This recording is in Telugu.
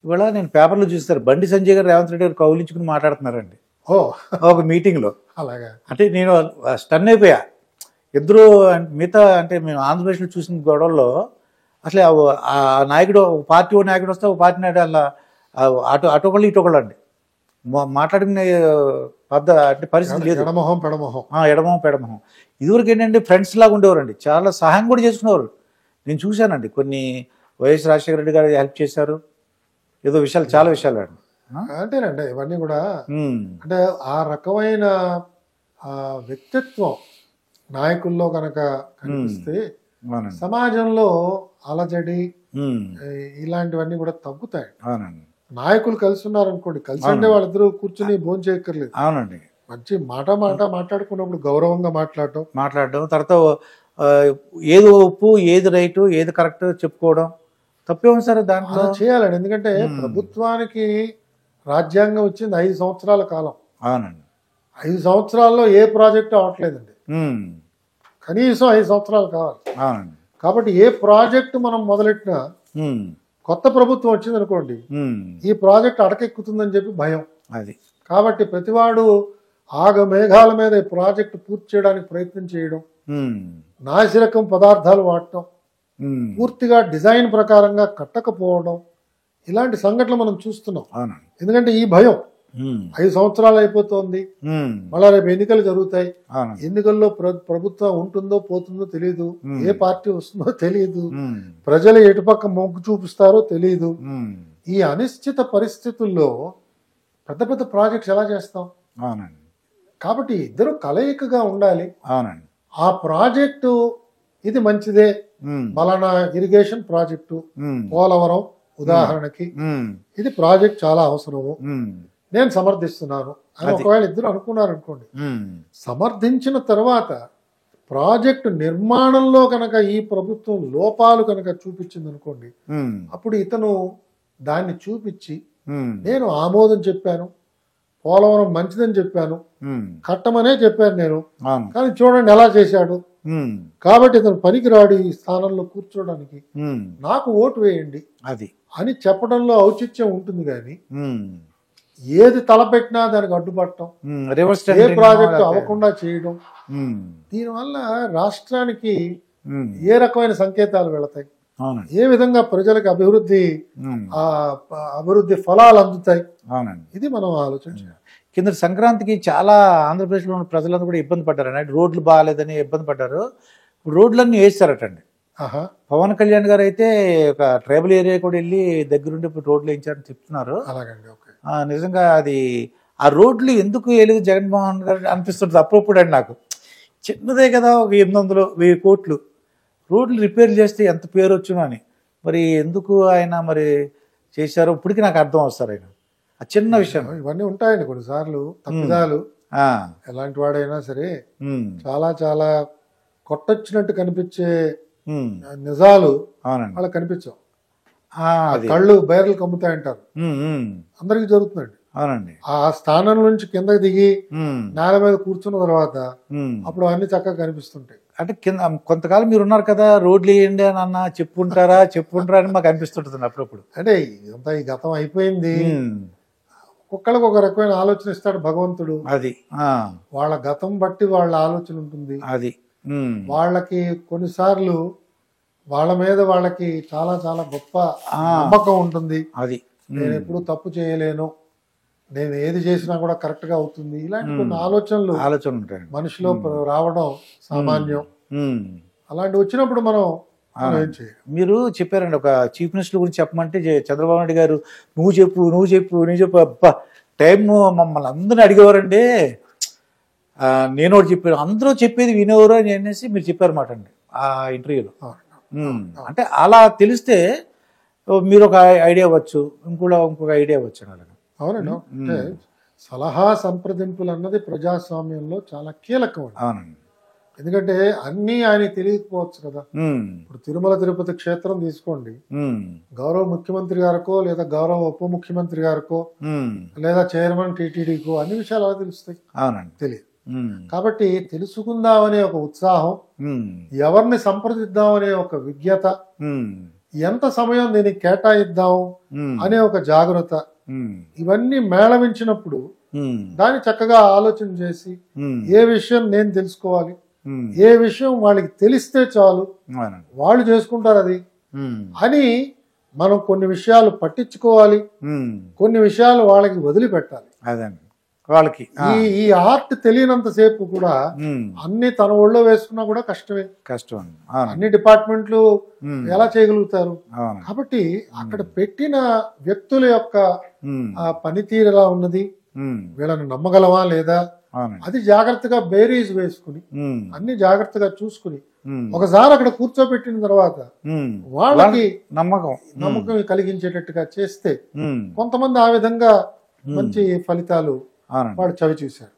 ఇవాళ నేను పేపర్లో చూస్తారు బండి సంజయ్ గారు రేవంత్ రెడ్డి గారు కౌలించుకుని మాట్లాడుతున్నారండి ఒక మీటింగ్లో. అలాగా అంటే నేను స్టన్ అయిపోయా. ఇద్దరు మిగతా అంటే మేము ఆంధ్రప్రదేశ్లో చూసిన గొడవల్లో అసలు ఆ నాయకుడు ఒక పార్టీ నాయకుడు వస్తే ఒక పార్టీ నాయకుడు అలా అటొకళ్ళు ఇటొకళ్ళు అండి మాట్లాడిన అంటే పరిస్థితి లేదు. ఎడమొహం పెడమొహం. ఇదివరకు ఏంటంటే ఫ్రెండ్స్ లాగా ఉండేవారండి, చాలా సహాయం కూడా చేసుకునేవారు. నేను చూశానండి కొన్ని వైఎస్ రాజశేఖర రెడ్డి గారు హెల్ప్ చేశారు ఏదో విషయాలు, చాలా విషయాలు అండి. అంటేనండి ఇవన్నీ కూడా అంటే ఆ రకమైన వ్యక్తిత్వం నాయకుల్లో కనుక కనిపిస్తే సమాజంలో అలజడి ఇలాంటివన్నీ కూడా తగ్గుతాయి. నాయకులు కలిసి ఉన్నారనుకోండి, కలిసి అంటే వాళ్ళిద్దరూ కూర్చుని భోజనం చేయక్కర్లేదు. అవునండి, మంచి మాట మాట్లాడుకున్నప్పుడు గౌరవంగా మాట్లాడడం తర్వాత ఏది ఒప్పు ఏది రైటు ఏది కరెక్ట్ చెప్పుకోవడం తప్పేమో సరే దాంట్లో చేయాలండి. ఎందుకంటే ప్రభుత్వానికి రాజ్యాంగం వచ్చింది 5 సంవత్సరాల కాలం. అవునండి, 5 సంవత్సరాల్లో ఏ ప్రాజెక్టు అవట్లేదండి, కనీసం 5 సంవత్సరాలు కావాలి. అవునండి, కాబట్టి ఏ ప్రాజెక్టు మనం మొదలెట్టినా కొత్త ప్రభుత్వం వచ్చింది అనుకోండి, ఈ ప్రాజెక్ట్ అడకెక్కుతుందని చెప్పి భయం. అది కాబట్టి ప్రతివాడు మేఘాల మీద ఈ ప్రాజెక్టు పూర్తి చేయడానికి ప్రయత్నం చేయడం, నాసిరకం పదార్థాలు వాడటం, పూర్తిగా డిజైన్ ప్రకారంగా కట్టకపోవడం, ఇలాంటి సంఘటనలు మనం చూస్తున్నాం. ఎందుకంటే ఈ భయం 5 సంవత్సరాలు అయిపోతుంది, మళ్ళా రేపు ఎన్నికలు జరుగుతాయి, ఎన్నికల్లో ప్రభుత్వం ఉంటుందో పోతుందో తెలియదు, ఏ పార్టీ వస్తుందో తెలియదు, ప్రజలు ఎటుపక్క మొగ్గు చూపిస్తారో తెలియదు. ఈ అనిశ్చిత పరిస్థితుల్లో పెద్ద పెద్ద ప్రాజెక్ట్స్ ఎలా చేస్తాం? కాబట్టి ఇద్దరు కలయికగా ఉండాలి. ఆ ప్రాజెక్టు ఇది మంచిదే, మలానా ఇరిగేషన్ ప్రాజెక్టు పోలవరం ఉదాహరణకి ఇది ప్రాజెక్ట్ చాలా అవసరము, నేను సమర్థిస్తున్నాను అని ఒకవేళ ఇద్దరు అనుకున్నారు అనుకోండి, సమర్థించిన తర్వాత ప్రాజెక్టు నిర్మాణంలో కనుక ఈ ప్రభుత్వం లోపాలు కనుక చూపించింది అనుకోండి, అప్పుడు ఇతను దాన్ని చూపించి నేను ఆమోదం చెప్పాను, పోలవరం మంచిదని చెప్పాను, కట్టమనే చెప్పాను నేను, కానీ చూడండి ఎలా చేశాడు, కాబట్టి ఇతను పనికిరాడు ఈ స్థానంలో కూర్చోడానికి, నాకు ఓటు వేయండి అని చెప్పడంలో ఔచిత్యం ఉంటుంది. కానీ ఏది తలపెట్టినా దానికి అడ్డుపడటం, ఏ ప్రాజెక్టు అవ్వకుండా చేయడం, దీనివల్ల రాష్ట్రానికి ఏ రకమైన సంకేతాలు వెళతాయి, ఏ విధంగా ప్రజలకు అభివృద్ధి ఫలాలు అందుతాయి, ఇది మనం ఆలోచించాలి. కింద సంక్రాంతికి చాలా ఆంధ్రప్రదేశ్లో ఉన్న ప్రజలందరూ కూడా ఇబ్బంది పడ్డారు అంటే రోడ్లు బాగాలేదని ఇబ్బంది పడ్డారు. రోడ్లన్నీ వేస్తారటండి. పవన్ కళ్యాణ్ గారు అయితే ఒక ట్రైబల్ ఏరియా కూడా వెళ్ళి దగ్గరుండి ఇప్పుడు రోడ్లు వేయించారని చెప్తున్నారు. నిజంగా అది ఆ రోడ్లు ఎందుకు వేయలేదు జగన్మోహన్ గారు అనిపిస్తుంది అప్పుడప్పుడు అండి. నాకు చిన్నదే కదా, ఒక 800-1000 కోట్లు రోడ్లు రిపేర్ చేస్తే ఎంత పేరు వచ్చును అని, మరి ఎందుకు ఆయన మరి చేశారో ఇప్పటికీ నాకు అర్థం వస్తారు. ఆయన ఆ చిన్న విషయం ఇవన్నీ ఉంటాయండి కొన్నిసార్లు తప్పిదాలు, ఎలాంటి వాడైనా సరే చాలా చాలా కొట్టొచ్చినట్టు కనిపించే నిజాలు వాళ్ళకి కనిపించవు. కళ్ళు బైర్లు కమ్ముతాయంటారు, అందరికి జరుగుతుందండి. అవునండి, ఆ స్థానం నుంచి కిందకి దిగి నేల మీద కూర్చున్న తర్వాత అప్పుడు అన్ని చక్కగా కనిపిస్తుంటాయి. అంటే కింద కొంతకాలం మీరు ఉన్నారు కదా, రోడ్లు వేయండి అని అన్న చెప్పుంటారా అని మాకు అనిపిస్తుంటుంది అప్పుడప్పుడు. అంటే ఇదంతా ఈ గతం అయిపోయింది, ఒక్కొక్కరికి ఒక రకమైన ఆలోచన ఇస్తాడు భగవంతుడు. అది వాళ్ళ గతం బట్టి వాళ్ళ ఆలోచన ఉంటుంది. అది వాళ్ళకి కొన్నిసార్లు వాళ్ళ మీద వాళ్ళకి చాలా చాలా గొప్ప నమ్మకం ఉంటుంది. అది నేను ఎప్పుడు తప్పు చేయలేను, నేను ఏది చేసినా కూడా కరెక్ట్ గా అవుతుంది, ఇలాంటి కొన్ని ఆలోచనలు ఉంటాయి మనిషిలో రావడం సామాన్యం. అలాంటి వచ్చినప్పుడు మనం మీరు చెప్పారండి ఒక చీఫ్ మినిస్టర్ గురించి చెప్పమంటే చంద్రబాబు నాయుడు గారు నువ్వు చెప్పు అబ్బా టైం మమ్మల్ని అందరిని అడిగేవారండి. నేను ఒకటి చెప్పాను, అందరూ చెప్పేది వినేవారు అని అనేసి మీరు చెప్పారన్నమాట అండి ఆ ఇంటర్వ్యూలో. అంటే అలా తెలిస్తే మీరు ఒక ఐడియా అవ్వచ్చు, ఇంకొక ఐడియా అవ్వచ్చు. అలాగా అవునండి, అంటే సలహా సంప్రదింపులు అన్నది ప్రజాస్వామ్యంలో చాలా కీలకం. అవునండి, ఎందుకంటే అన్నీ ఆయన తెలియకపోవచ్చు కదా. ఇప్పుడు తిరుమల తిరుపతి క్షేత్రం తీసుకోండి, గౌరవ ముఖ్యమంత్రి గారికో లేదా గౌరవ ఉప ముఖ్యమంత్రి గారికో లేదా చైర్మన్ టీటీడీకో అన్ని విషయాలు అలా తెలుస్తాయి. అవునండి, తెలియదు. కాబట్టి తెలుసుకుందామనే ఒక ఉత్సాహం, ఎవరిని సంప్రదిద్దామనే ఒక విజ్ఞత, ఎంత సమయం దీనికి కేటాయిద్దాం అనే ఒక జాగ్రత్త, ఇవన్నీ మేళవించినప్పుడు దాన్ని చక్కగా ఆలోచన చేసి ఏ విషయం నేను తెలుసుకోవాలి, ఏ విషయం వాళ్ళకి తెలిస్తే చాలు వాళ్ళు చేసుకుంటారు అది అని మనం కొన్ని విషయాలు పట్టించుకోవాలి, కొన్ని విషయాలు వాళ్ళకి వదిలిపెట్టాలి. అదండి వాళ్ళకి ఈ ఆర్ట్ తెలియనంత సేపు కూడా అన్ని తన ఒళ్ళో వేసుకున్నా కూడా కష్టమే. కష్టం. అన్ని డిపార్ట్మెంట్లు ఎలా చేయగలుగుతారు? కాబట్టి అక్కడ పెట్టిన వ్యక్తుల యొక్క పనితీరు ఎలా ఉన్నది, వీళ్ళని నమ్మగలవా లేదా, అది జాగ్రత్తగా బేరీజ్ వేసుకుని అన్ని జాగ్రత్తగా చూసుకుని ఒకసారి అక్కడ కూర్చోబెట్టిన తర్వాత వాళ్ళకి నమ్మకం కలిగించేటట్టుగా చేస్తే కొంతమంది ఆ విధంగా మంచి ఫలితాలు వాళ్ళు చవి చూశారు.